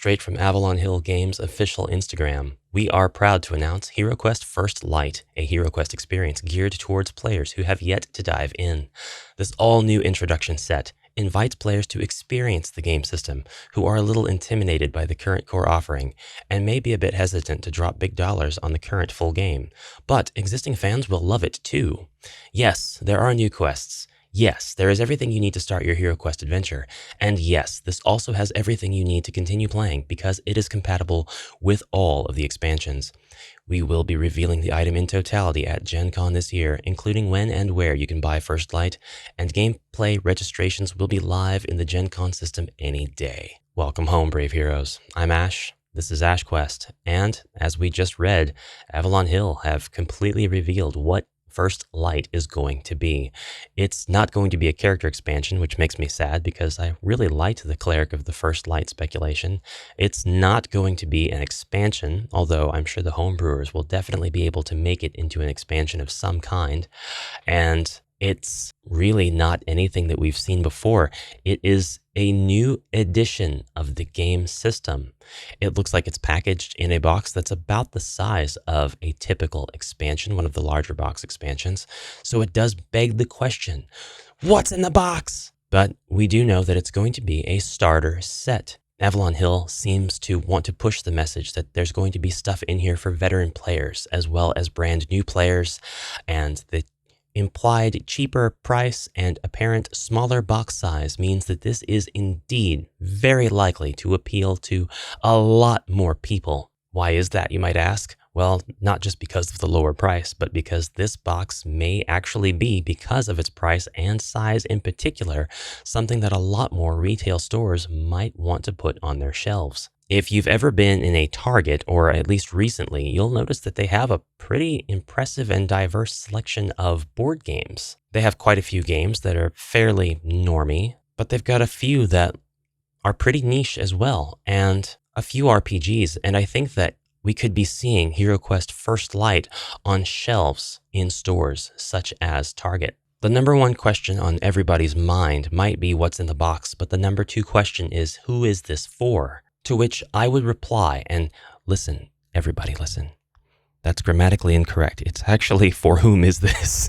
straight from Avalon Hill Games' official Instagram. We are proud to announce HeroQuest First Light, a HeroQuest experience geared towards players who have yet to dive in. This all-new introduction set invites players to experience the game system who are a little intimidated by the current core offering and may be a bit hesitant to drop big dollars on the current full game. But existing fans will love it too. Yes, there are new quests. Yes, there is everything you need to start your HeroQuest adventure. And yes, this also has everything you need to continue playing because it is compatible with all of the expansions. We will be revealing the item in totality at Gen Con this year, including when and where you can buy First Light, and gameplay registrations will be live in the Gen Con system any day. Welcome home, brave heroes. I'm Ash. This is HeroQuest, and as we just read, Avalon Hill have completely revealed what First Light is going to be. It's not going to be a character expansion, which makes me sad because I really liked the cleric of the First Light speculation. It's not going to be an expansion, although I'm sure the homebrewers will definitely be able to make it into an expansion of some kind. And it's really not anything that we've seen before. It is a new edition of the game system. It looks like it's packaged in a box that's about the size of a typical expansion, one of the larger box expansions. So it does beg the question, what's in the box? But we do know that it's going to be a starter set. Avalon Hill seems to want to push the message that there's going to be stuff in here for veteran players as well as brand new players, and the implied cheaper price and apparent smaller box size means that this is indeed very likely to appeal to a lot more people. Why is that, you might ask? Well, not just because of the lower price, but because this box may actually be, because of its price and size in particular, something that a lot more retail stores might want to put on their shelves. If you've ever been in a Target, or at least recently, you'll notice that they have a pretty impressive and diverse selection of board games. They have quite a few games that are fairly normie, but they've got a few that are pretty niche as well, and a few RPGs, and I think that we could be seeing HeroQuest First Light on shelves in stores such as Target. The number one question on everybody's mind might be what's in the box, but the number two question is, who is this for? To which I would reply, and listen, everybody listen, that's grammatically incorrect. It's actually, for whom is this?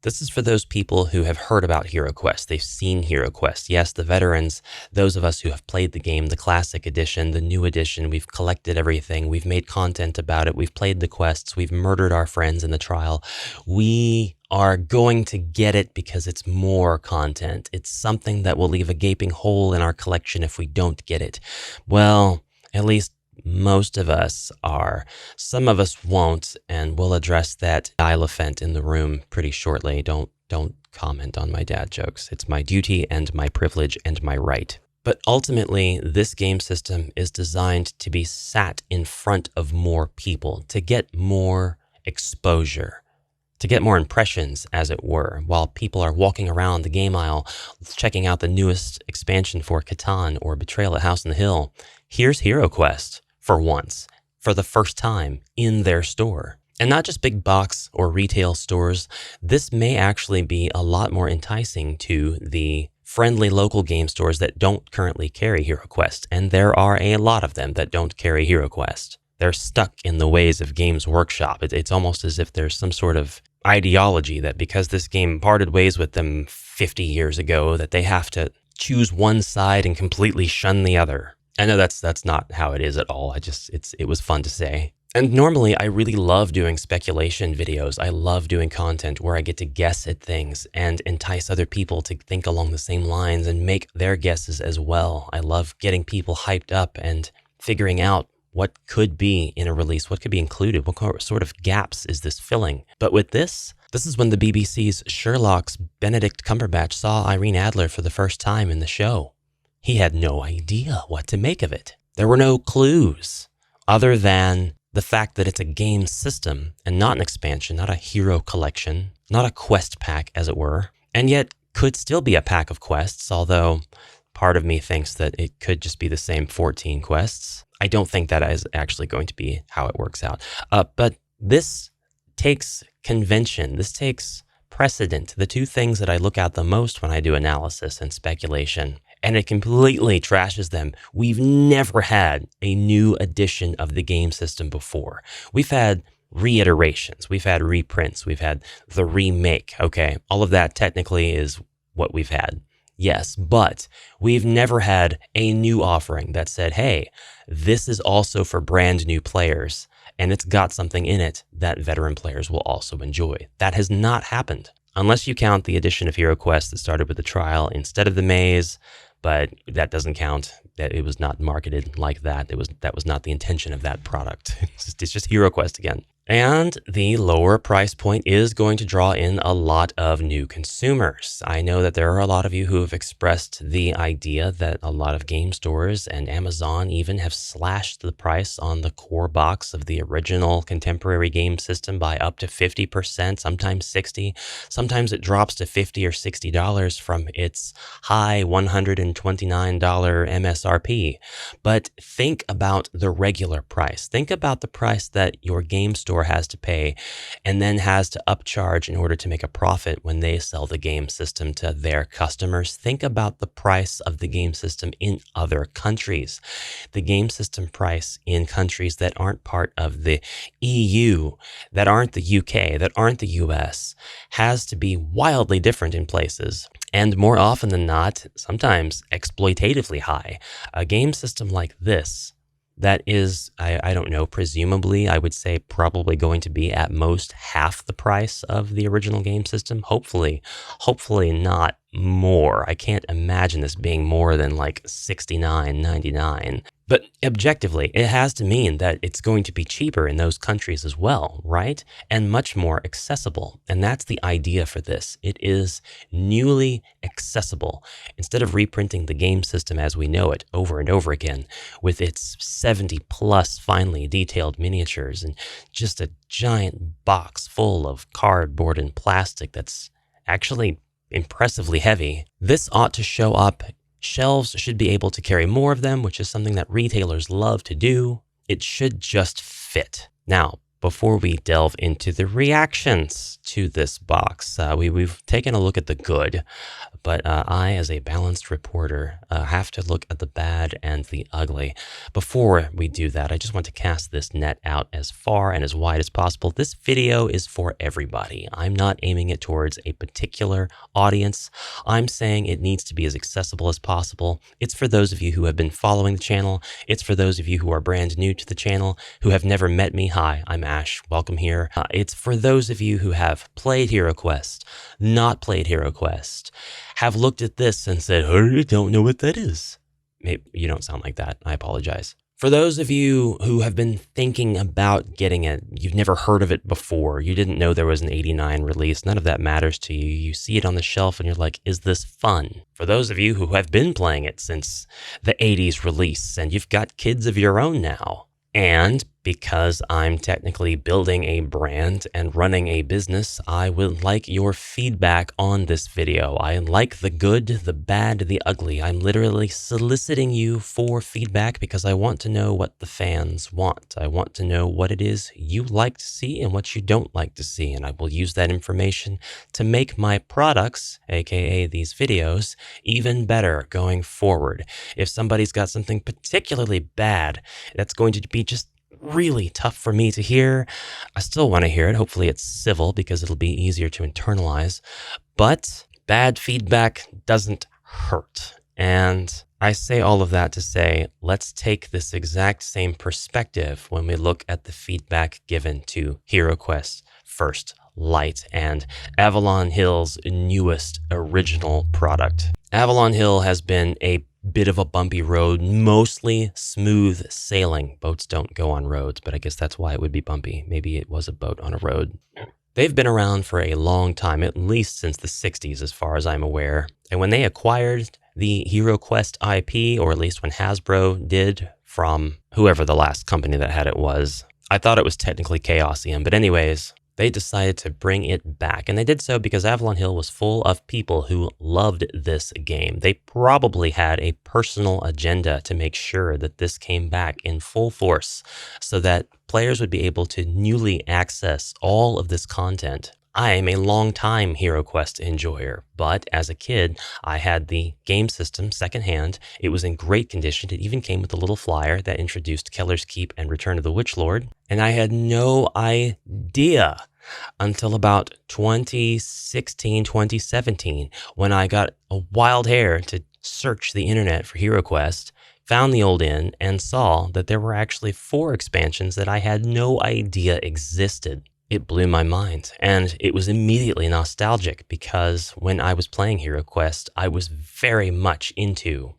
This is for those people who have heard about HeroQuest. They've seen HeroQuest. Yes, the veterans, those of us who have played the game, the classic edition, the new edition, we've collected everything. We've made content about it. We've played the quests. We've murdered our friends in the trial. We are going to get it because it's more content. It's something that will leave a gaping hole in our collection if we don't get it. Well, at least most of us are. Some of us won't, and we'll address that elephant in the room pretty shortly. Don't comment on my dad jokes. It's my duty and my privilege and my right. But ultimately, this game system is designed to be sat in front of more people, to get more exposure, to get more impressions, as it were, while people are walking around the game aisle, checking out the newest expansion for Catan or Betrayal at House on the Hill. Here's HeroQuest. For once, for the first time in their store. And not just big box or retail stores, this may actually be a lot more enticing to the friendly local game stores that don't currently carry HeroQuest. And there are a lot of them that don't carry HeroQuest. They're stuck in the ways of Games Workshop. It's almost as if there's some sort of ideology that because this game parted ways with them 50 years ago, that they have to choose one side and completely shun the other. I know that's not how it is at all. It was fun to say. And normally I really love doing speculation videos. I love doing content where I get to guess at things and entice other people to think along the same lines and make their guesses as well. I love getting people hyped up and figuring out what could be in a release, what could be included, what sort of gaps is this filling. But with this is when the BBC's Sherlock's Benedict Cumberbatch saw Irene Adler for the first time in the show. He had no idea what to make of it. There were no clues other than the fact that it's a game system and not an expansion, not a hero collection, not a quest pack, as it were, and yet could still be a pack of quests, although part of me thinks that it could just be the same 14 quests. I don't think that is actually going to be how it works out. But this takes convention. This takes precedent. The two things that I look at the most when I do analysis and speculation. and it completely trashes them. We've never had a new edition of the game system before. We've had reiterations, we've had reprints, we've had the remake. Okay, all of that technically is what we've had. Yes, but we've never had a new offering that said, hey, this is also for brand new players, and it's got something in it that veteran players will also enjoy. That has not happened, unless you count the edition of HeroQuest that started with the trial instead of the maze, but that doesn't count. That it was not marketed like that. That was not the intention of that product. It's just HeroQuest again. And the lower price point is going to draw in a lot of new consumers. I know that there are a lot of you who have expressed the idea that a lot of game stores and Amazon even have slashed the price on the core box of the original contemporary game system by up to 50%, sometimes 60. Sometimes it drops to $50 or $60 from its high $129 MSRP. But think about the regular price. Think about the price that your game store has to pay and then has to upcharge in order to make a profit when they sell the game system to their customers. Think about the price of the game system in other countries. The game system price in countries that aren't part of the EU, that aren't the UK, that aren't the US, has to be wildly different in places. And more often than not, sometimes exploitatively high. A game system like this, that is, I don't know, presumably, I would say probably going to be at most half the price of the original game system. Hopefully not more. I can't imagine this being more than like $69.99. But objectively, it has to mean that it's going to be cheaper in those countries as well, right? And much more accessible. And that's the idea for this. It is newly accessible. Instead of reprinting the game system as we know it over and over again, with its 70 plus finely detailed miniatures and just a giant box full of cardboard and plastic that's actually impressively heavy, this ought to show up. Shelves should be able to carry more of them, which is something that retailers love to do. It should just fit. Now, before we delve into the reactions to this box, we've taken a look at the good, but I, as a balanced reporter, have to look at the bad and the ugly. Before we do that, I just want to cast this net out as far and as wide as possible. This video is for everybody. I'm not aiming it towards a particular audience. I'm saying it needs to be as accessible as possible. It's for those of you who have been following the channel. It's for those of you who are brand new to the channel, who have never met me. Hi, I'm Ash. Welcome here. It's for those of you who have played HeroQuest, not played HeroQuest, have looked at this and said, I don't know what that is. Maybe you don't sound like that. I apologize. For those of you who have been thinking about getting it, you've never heard of it before, you didn't know there was an 89 release, none of that matters to you. You see it on the shelf and you're like, is this fun? For those of you who have been playing it since the 80s release and you've got kids of your own now, and because I'm technically building a brand and running a business, I would like your feedback on this video. I like the good, the bad, the ugly. I'm literally soliciting you for feedback because I want to know what the fans want. I want to know what it is you like to see and what you don't like to see. And I will use that information to make my products, aka these videos, even better going forward. If somebody's got something particularly bad, that's going to be just really tough for me to hear. I still want to hear it. Hopefully it's civil because it'll be easier to internalize. But bad feedback doesn't hurt. And I say all of that to say, let's take this exact same perspective when we look at the feedback given to HeroQuest First Light and Avalon Hill's newest original product. Avalon Hill has been a bit of a bumpy road, mostly smooth sailing. Boats don't go on roads, but I guess that's why it would be bumpy. Maybe it was a boat on a road. They've been around for a long time, at least since the 60s, as far as I'm aware. And when they acquired the HeroQuest IP, or at least when Hasbro did from whoever the last company that had it was, I thought it was technically Chaosium. But anyways, they decided to bring it back. And they did so because Avalon Hill was full of people who loved this game. They probably had a personal agenda to make sure that this came back in full force so that players would be able to newly access all of this content I am a long-time HeroQuest enjoyer, but as a kid, I had the game system secondhand. It was in great condition. It even came with a little flyer that introduced Keller's Keep and Return of the Witch Lord, and I had no idea until about 2016, 2017, when I got a wild hair to search the internet for HeroQuest, found the old inn, and saw that there were actually 4 expansions that I had no idea existed. It blew my mind, and it was immediately nostalgic because when I was playing HeroQuest, I was very much into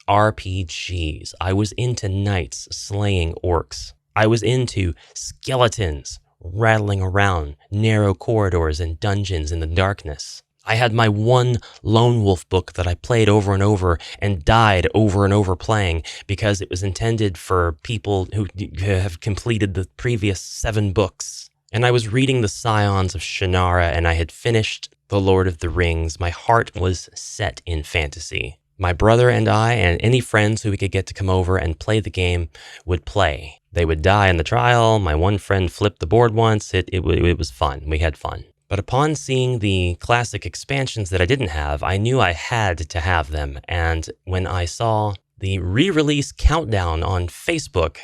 RPGs. I was into knights slaying orcs. I was into skeletons rattling around narrow corridors and dungeons in the darkness. I had my one Lone Wolf book that I played over and over and died over and over playing because it was intended for people who have completed the previous 7 books. And I was reading the Scions of Shannara, and I had finished The Lord of the Rings. My heart was set in fantasy. My brother and I, and any friends who we could get to come over and play the game, would play. They would die in the trial. My one friend flipped the board once. It was fun. We had fun. But upon seeing the classic expansions that I didn't have, I knew I had to have them. And when I saw the re-release countdown on Facebook,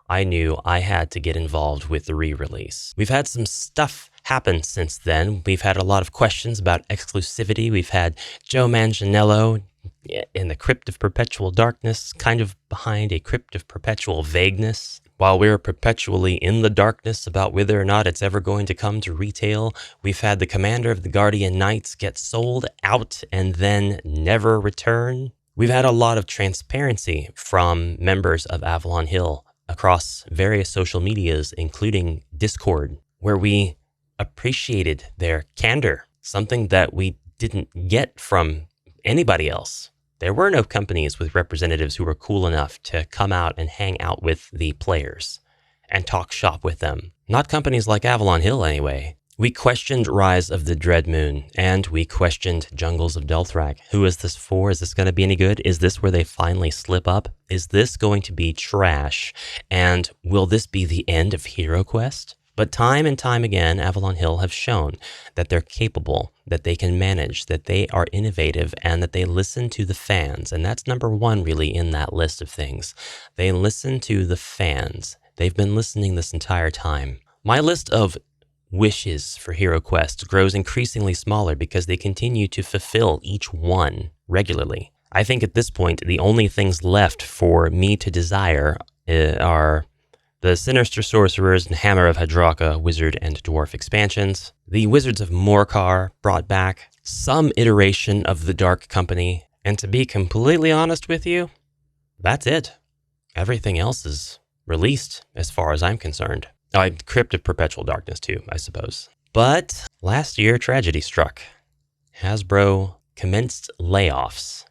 I knew I had to get involved with the re-release. We've had some stuff happen since then. We've had a lot of questions about exclusivity. We've had Joe Manganiello in the Crypt of Perpetual Darkness, kind of behind a Crypt of Perpetual Vagueness. While we're perpetually in the darkness about whether or not it's ever going to come to retail, we've had the commander of the Guardian Knights get sold out and then never return. We've had a lot of transparency from members of Avalon Hill across various social medias, including Discord, where we appreciated their candor, something that we didn't get from anybody else. There were no companies with representatives who were cool enough to come out and hang out with the players and talk shop with them. Not companies like Avalon Hill, anyway. We questioned Rise of the Dread Moon, and we questioned Jungles of Delthrak. Who is this for? Is this going to be any good? Is this where they finally slip up? Is this going to be trash? And will this be the end of HeroQuest? But time and time again, Avalon Hill have shown that they're capable, that they can manage, that they are innovative, and that they listen to the fans. And that's number 1 really in that list of things. They listen to the fans. They've been listening this entire time. My list of wishes for HeroQuest grows increasingly smaller because they continue to fulfill each one regularly. I think at this point, the only things left for me to desire are the Sinister Sorcerers and Hammer of Hadraka Wizard and Dwarf expansions, the Wizards of Morkar brought back, some iteration of the Dark Company, and to be completely honest with you, that's it. Everything else is released as far as I'm concerned. Crypt of Perpetual Darkness too, I suppose. But last year, tragedy struck. Hasbro commenced layoffs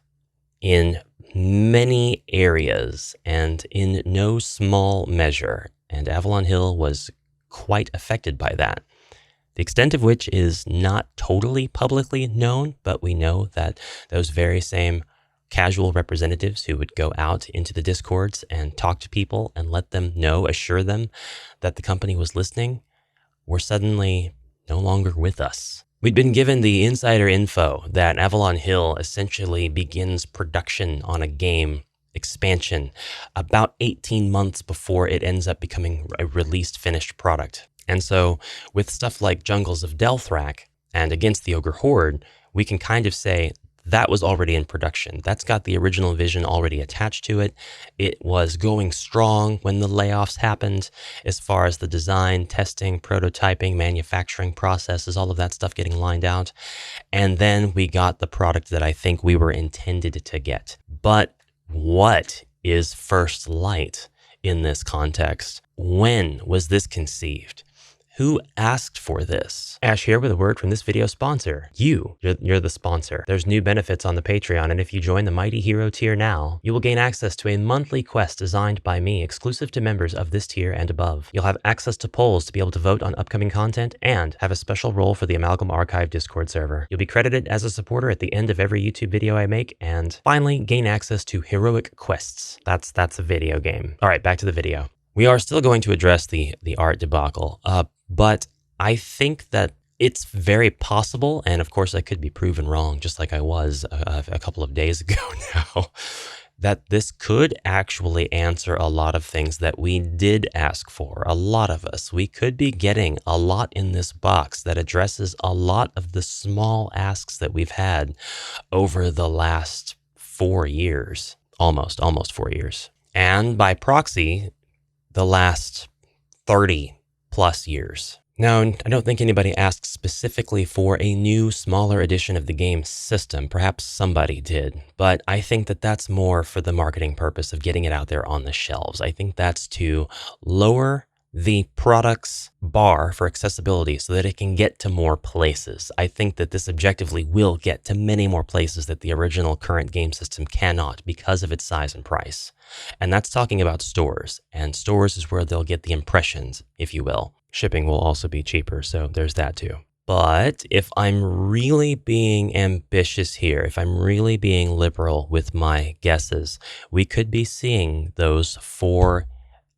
in many areas and in no small measure, and Avalon Hill was quite affected by that. The extent of which is not totally publicly known, but we know that those very same casual representatives who would go out into the discords and talk to people and let them know, assure them that the company was listening, were suddenly no longer with us. We'd been given the insider info that Avalon Hill essentially begins production on a game expansion about 18 months before it ends up becoming a released finished product. And so with stuff like Jungles of Delthrak and Against the Ogre Horde, we can kind of say that was already in production. That's got the original vision already attached to it. It was going strong when the layoffs happened as far as the design, testing, prototyping, manufacturing processes, all of that stuff getting lined out. And then we got the product that I think we were intended to get. But what is First Light in this context? When was this conceived? Who asked for this? Ash here with a word from this video sponsor. You're the sponsor. There's new benefits on the Patreon, and if you join the Mighty Hero tier now, you will gain access to a monthly quest designed by me, exclusive to members of this tier and above. You'll have access to polls to be able to vote on upcoming content, and have a special role for the Amalgam Archive Discord server. You'll be credited as a supporter at the end of every YouTube video I make, and finally, gain access to heroic quests. That's a video game. All right, back to the video. We are still going to address the art debacle, but I think that It's very possible, and of course I could be proven wrong, just like I was a couple of days ago now, that this could actually answer a lot of things that we did ask for. A lot of us. We could be getting a lot in this box that addresses a lot of the small asks that we've had over the last 4 years, almost 4 years. And by proxy, the last 30 plus years. Now, I don't think anybody asked specifically for a new, smaller edition of the game system. Perhaps somebody did, but I think that that's more for the marketing purpose of getting it out there on the shelves. I think that's to lower the product's bar for accessibility so that it can get to more places. I think that this objectively will get to many more places that the original current game system cannot because of its size and price. And that's talking about stores, and stores is where they'll get the impressions, if you will. Shipping will also be cheaper, so there's that too. But if I'm really being ambitious here, if I'm really being liberal with my guesses, we could be seeing those 4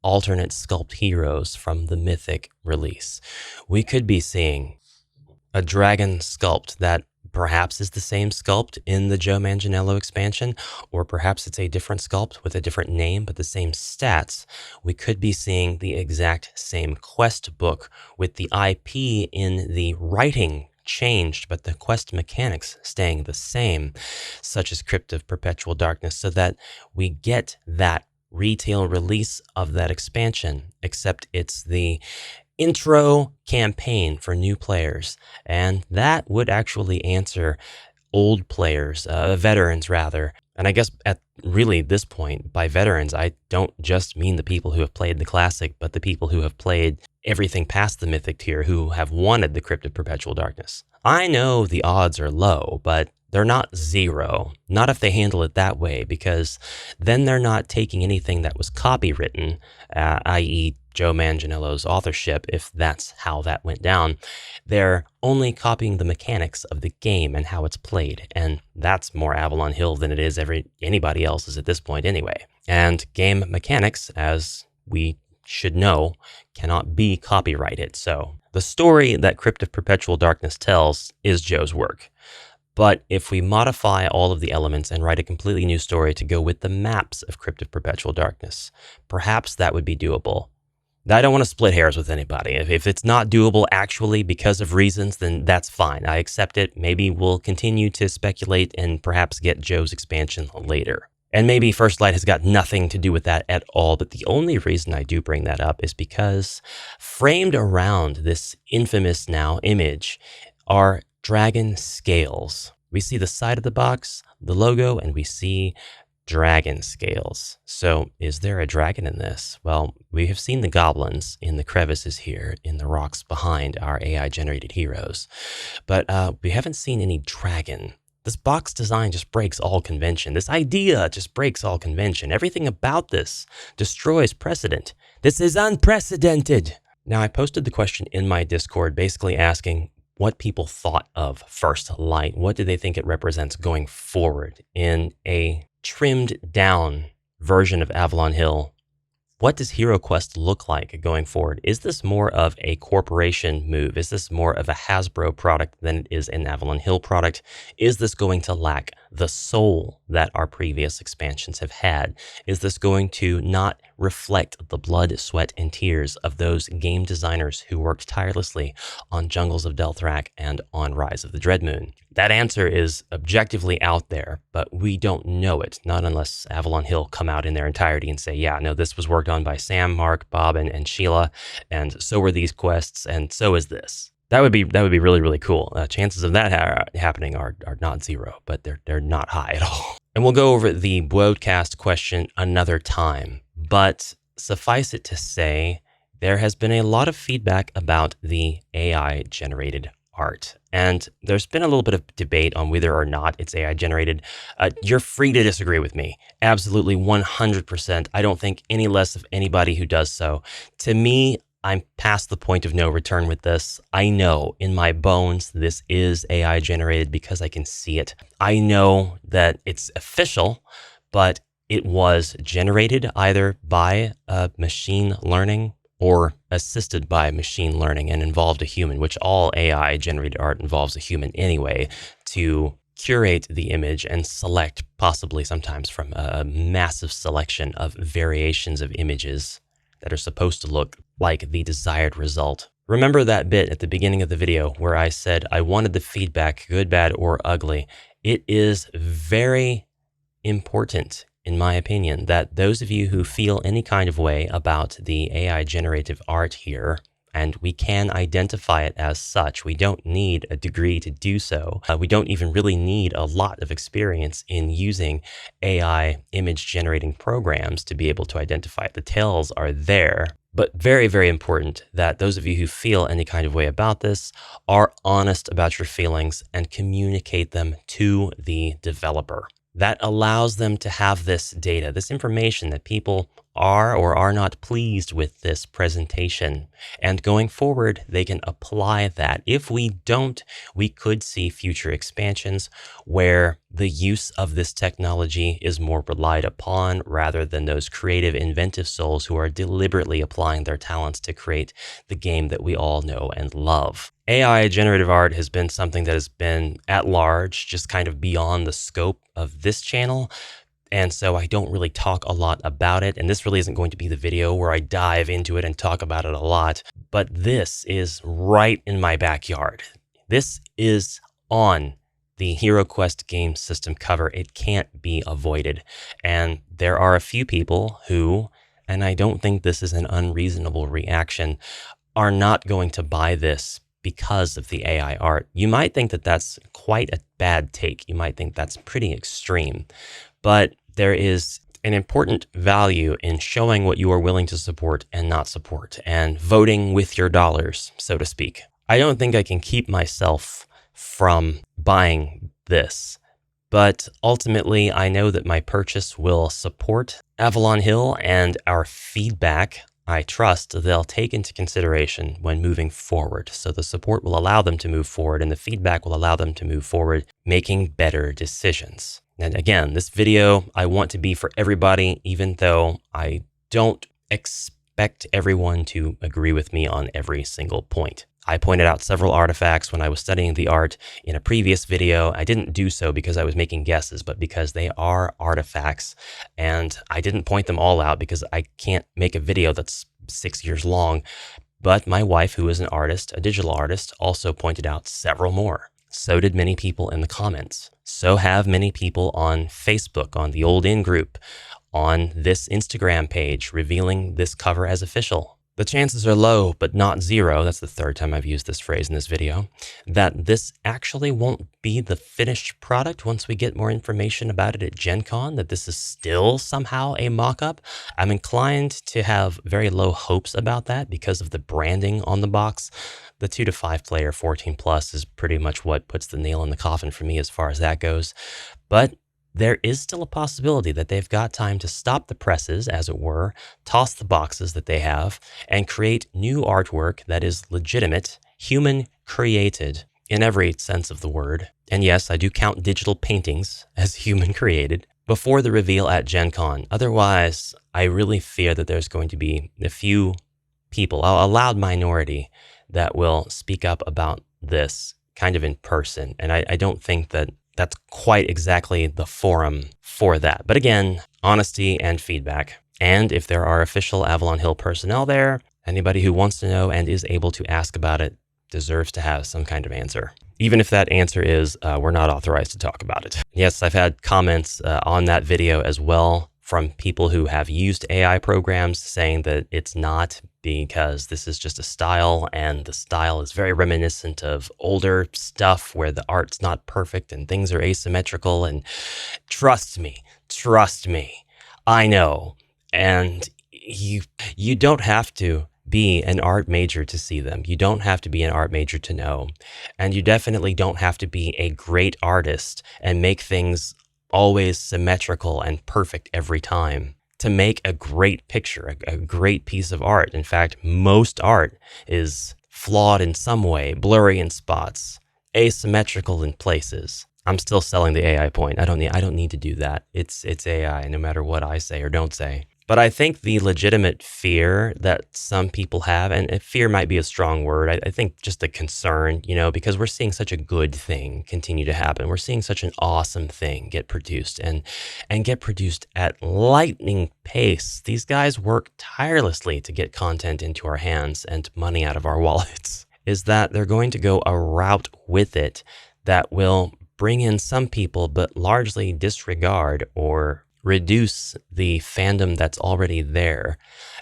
alternate sculpt heroes from the Mythic release. We could be seeing a dragon sculpt that perhaps is the same sculpt in the Joe Manganiello expansion, or perhaps it's a different sculpt with a different name but the same stats. We could be seeing the exact same quest book with the IP in the writing changed, but the quest mechanics staying the same, such as Crypt of Perpetual Darkness, so that we get that retail release of that expansion, except it's the intro campaign for new players, and that would actually answer old players, veterans rather. And I guess at really this point, by veterans, I don't just mean the people who have played the classic, but the people who have played everything past the Mythic tier who have wanted the Crypt of Perpetual Darkness. I know the odds are low, but they're not zero. Not if they handle it that way, because then they're not taking anything that was copywritten, i.e. Joe Manganiello's authorship, if that's how that went down. They're only copying the mechanics of the game and how it's played, and that's more Avalon Hill than it is anybody else's at this point anyway. And game mechanics, as we should know, cannot be copyrighted. So the story that Crypt of Perpetual Darkness tells is Joe's work. But if we modify all of the elements and write a completely new story to go with the maps of Crypt of Perpetual Darkness, perhaps that would be doable. I don't want to split hairs with anybody. If it's not doable actually because of reasons, then that's fine. I accept it. Maybe we'll continue to speculate and perhaps get Joe's expansion later. And maybe First Light has got nothing to do with that at all, but the only reason I do bring that up is because framed around this infamous now image are dragon scales. We see the side of the box, the logo, and we see dragon scales. So is there a dragon in this? Well, we have seen the goblins in the crevices here in the rocks behind our AI-generated heroes, but we haven't seen any dragon. This box design just breaks all convention. This idea just breaks all convention. Everything about this destroys precedent. This is unprecedented. Now, I posted the question in my Discord basically asking what people thought of First Light. What do they think it represents going forward in a trimmed down version of Avalon Hill? What does HeroQuest look like going forward? Is this more of a corporation move? Is this more of a Hasbro product than it is an Avalon Hill product? Is this going to lack the soul that our previous expansions have had? Is this going to not reflect the blood, sweat, and tears of those game designers who worked tirelessly on Jungles of Delthrak and on Rise of the Dreadmoon? That answer is objectively out there, but we don't know it, not unless Avalon Hill come out in their entirety and say, yeah, no, this was worked on by Sam, Mark, Bob, and Sheila, and so were these quests, and so is this. That would be really, really cool. Chances of that happening are not zero, but they're not high at all. And we'll go over the BWODECAST question another time, but suffice it to say, there has been a lot of feedback about the AI-generated art. And there's been a little bit of debate on whether or not it's AI generated. You're free to disagree with me. Absolutely 100%. I don't think any less of anybody who does so. To me, I'm past the point of no return with this. I know in my bones this is AI generated because I can see it. I know that it's official, but it was generated either by machine learning or assisted by machine learning and involved a human, which all AI generated art involves a human anyway, to curate the image and select, possibly sometimes from a massive selection of variations of images that are supposed to look like the desired result. Remember that bit at the beginning of the video where I said I wanted the feedback, good, bad, or ugly. It is very important, in my opinion, that those of you who feel any kind of way about the AI generative art here, and we can identify it as such. We don't need a degree to do so. We don't even really need a lot of experience in using AI image generating programs to be able to identify it. The tells are there, but very, very important that those of you who feel any kind of way about this are honest about your feelings and communicate them to the developer. That allows them to have this data, this information that people are or are not pleased with this presentation. And going forward, they can apply that. If we don't, we could see future expansions where the use of this technology is more relied upon rather than those creative, inventive souls who are deliberately applying their talents to create the game that we all know and love. AI generative art has been something that has been at large, just kind of beyond the scope of this channel. And so I don't really talk a lot about it. And this really isn't going to be the video where I dive into it and talk about it a lot. But this is right in my backyard. This is on the HeroQuest game system cover. It can't be avoided. And there are a few people who, and I don't think this is an unreasonable reaction, are not going to buy this because of the AI art. You might think that that's quite a bad take. You might think that's pretty extreme. But there is an important value in showing what you are willing to support and not support, and voting with your dollars, so to speak. I don't think I can keep myself from buying this, but ultimately I know that my purchase will support Avalon Hill, and our feedback I trust they'll take into consideration when moving forward. So the support will allow them to move forward, and the feedback will allow them to move forward, making better decisions. And again, this video, I want to be for everybody, even though I don't expect everyone to agree with me on every single point. I pointed out several artifacts when I was studying the art in a previous video. I didn't do so because I was making guesses, but because they are artifacts. And I didn't point them all out because I can't make a video that's 6 years long. But my wife, who is an artist, a digital artist, also pointed out several more. So did many people in the comments. So have many people on Facebook, on the Old In group, on this Instagram page, revealing this cover as official. The chances are low, but not zero, that's the third time I've used this phrase in this video, that this actually won't be the finished product once we get more information about it at Gen Con, that this is still somehow a mock-up. I'm inclined to have very low hopes about that because of the branding on the box. The 2 to 5 player 14 plus is pretty much what puts the nail in the coffin for me as far as that goes. But there is still a possibility that they've got time to stop the presses, as it were, toss the boxes that they have, and create new artwork that is legitimate, human-created in every sense of the word. And yes, I do count digital paintings as human-created before the reveal at Gen Con. Otherwise, I really fear that there's going to be a few people, a loud minority, that will speak up about this kind of in person. And I don't think that that's quite exactly the forum for that. But again, honesty and feedback. And if there are official Avalon Hill personnel there, anybody who wants to know and is able to ask about it deserves to have some kind of answer. Even if that answer is, we're not authorized to talk about it. Yes, I've had comments on that video as well from people who have used AI programs saying that it's not, because this is just a style, and the style is very reminiscent of older stuff where the art's not perfect and things are asymmetrical. And trust me, I know. And you don't have to be an art major to see them. You don't have to be an art major to know. And you definitely don't have to be a great artist and make things always symmetrical and perfect every time to make a great picture, a great piece of art. In fact, most art is flawed in some way, blurry in spots, asymmetrical in places. I'm still selling the AI point. I don't need to do that. It's AI, no matter what I say or don't say. But I think the legitimate fear that some people have, and fear might be a strong word, I think just a concern, because we're seeing such a good thing continue to happen. We're seeing such an awesome thing get produced and get produced at lightning pace. These guys work tirelessly to get content into our hands and money out of our wallets, is that they're going to go a route with it that will bring in some people, but largely disregard or reduce the fandom that's already there.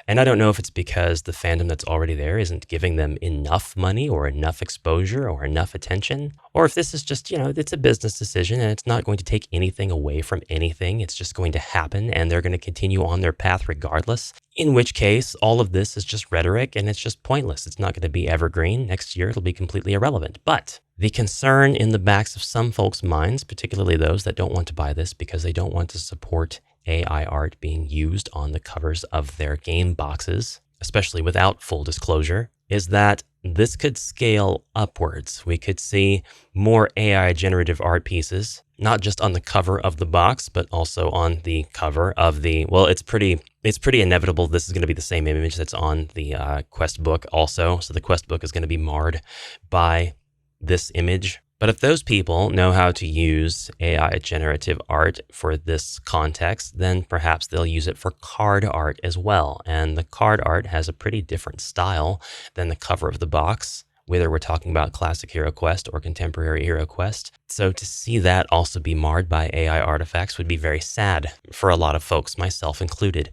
And I don't know if it's because the fandom that's already there isn't giving them enough money or enough exposure or enough attention, or if this is just, it's a business decision and it's not going to take anything away from anything. It's just going to happen and they're going to continue on their path regardless. In which case, all of this is just rhetoric and it's just pointless. It's not going to be evergreen. Next year, it'll be completely irrelevant. But the concern in the backs of some folks' minds, particularly those that don't want to buy this because they don't want to support AI art being used on the covers of their game boxes, especially without full disclosure, is that this could scale upwards. We could see more AI generative art pieces, not just on the cover of the box, but also on the cover of it's pretty inevitable this is going to be the same image that's on the Quest book also. So the Quest book is going to be marred by this image. But if those people know how to use AI generative art for this context, then perhaps they'll use it for card art as well. And the card art has a pretty different style than the cover of the box, whether we're talking about classic HeroQuest or contemporary HeroQuest. So to see that also be marred by AI artifacts would be very sad for a lot of folks, myself included.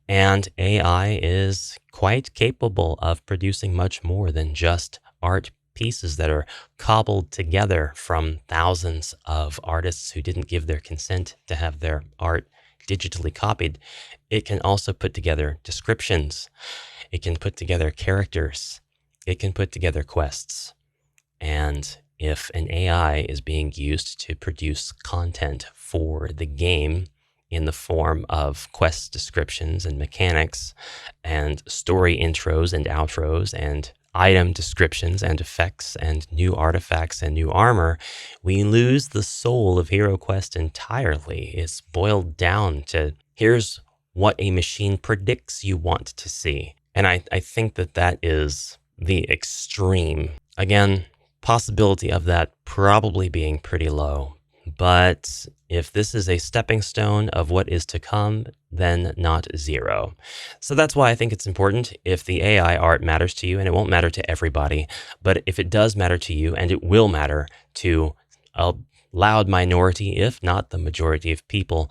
And AI is quite capable of producing much more than just art pieces that are cobbled together from thousands of artists who didn't give their consent to have their art digitally copied. It can also put together descriptions. It can put together characters. It can put together quests. And if an AI is being used to produce content for the game in the form of quest descriptions and mechanics and story intros and outros and item descriptions and effects and new artifacts and new armor, we lose the soul of HeroQuest entirely. It's boiled down to here's what a machine predicts you want to see. And I think that is the extreme. Again, possibility of that probably being pretty low. But if this is a stepping stone of what is to come, then not zero. So that's why I think it's important if the AI art matters to you, and it won't matter to everybody, but if it does matter to you, and it will matter to a loud minority, if not the majority of people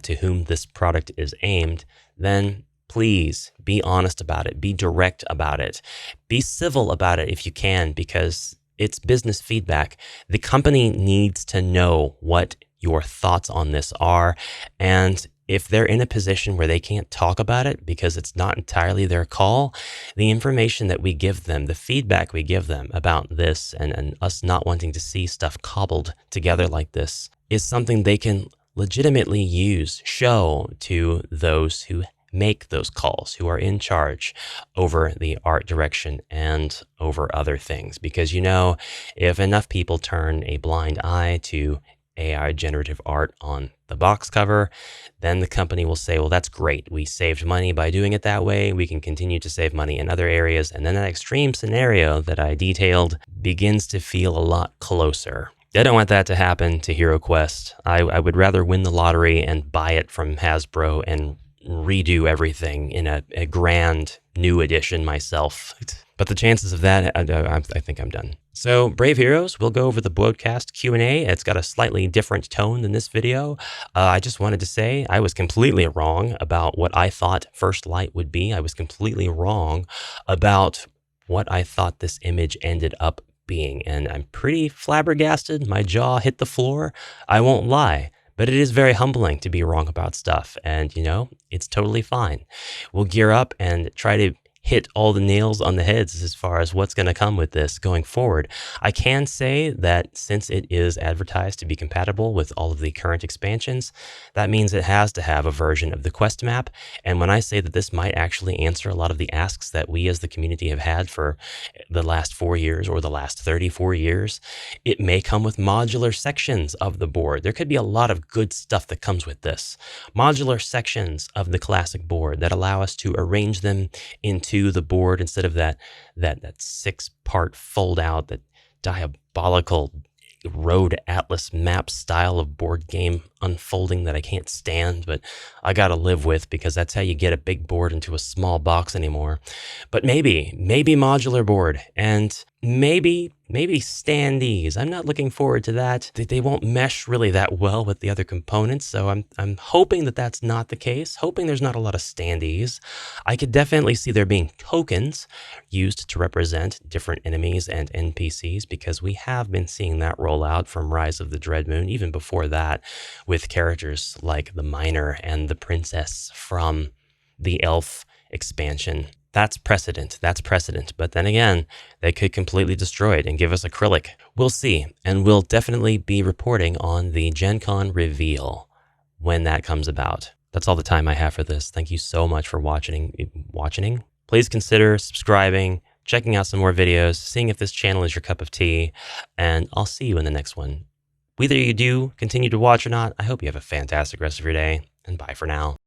to whom this product is aimed, then please be honest about it, be direct about it, be civil about it if you can, because it's business feedback. The company needs to know what your thoughts on this are. And if they're in a position where they can't talk about it because it's not entirely their call, the information that we give them, the feedback we give them about this and us not wanting to see stuff cobbled together like this is something they can legitimately use, show to those who make those calls, who are in charge over the art direction and over other things. Because, if enough people turn a blind eye to AI generative art on the box cover, then the company will say, well, that's great. We saved money by doing it that way. We can continue to save money in other areas. And then that extreme scenario that I detailed begins to feel a lot closer. I don't want that to happen to HeroQuest. I would rather win the lottery and buy it from Hasbro and redo everything in a grand new edition myself. But the chances of that, I think I'm done. So Brave Heroes, we'll go over the BWODECAST Q&A. It's got a slightly different tone than this video. I just wanted to say I was completely wrong about what I thought First Light would be. I was completely wrong about what I thought this image ended up being. And I'm pretty flabbergasted. My jaw hit the floor. I won't lie. But it is very humbling to be wrong about stuff. And, it's totally fine. We'll gear up and try to hit all the nails on the heads as far as what's going to come with this going forward. I can say that since it is advertised to be compatible with all of the current expansions, that means it has to have a version of the quest map. And when I say that this might actually answer a lot of the asks that we as the community have had for the last 4 years or the last 34 years, it may come with modular sections of the board. There could be a lot of good stuff that comes with this. Modular sections of the classic board that allow us to arrange them into the board instead of that 6-part fold out, that diabolical road atlas map style of board game unfolding that I can't stand, but I gotta live with because that's how you get a big board into a small box anymore. But maybe modular board, and maybe standees. I'm not looking forward to that. They won't mesh really that well with the other components, so I'm hoping that that's not the case, hoping there's not a lot of standees. I could definitely see there being tokens used to represent different enemies and NPCs, because we have been seeing that roll out from Rise of the Dreadmoon, even before that, with characters like the Miner and the Princess from the Elf expansion. That's precedent. But then again, they could completely destroy it and give us acrylic. We'll see. And we'll definitely be reporting on the Gen Con reveal when that comes about. That's all the time I have for this. Thank you so much for watching. Please consider subscribing, checking out some more videos, seeing if this channel is your cup of tea, and I'll see you in the next one. Whether you do continue to watch or not, I hope you have a fantastic rest of your day, and bye for now.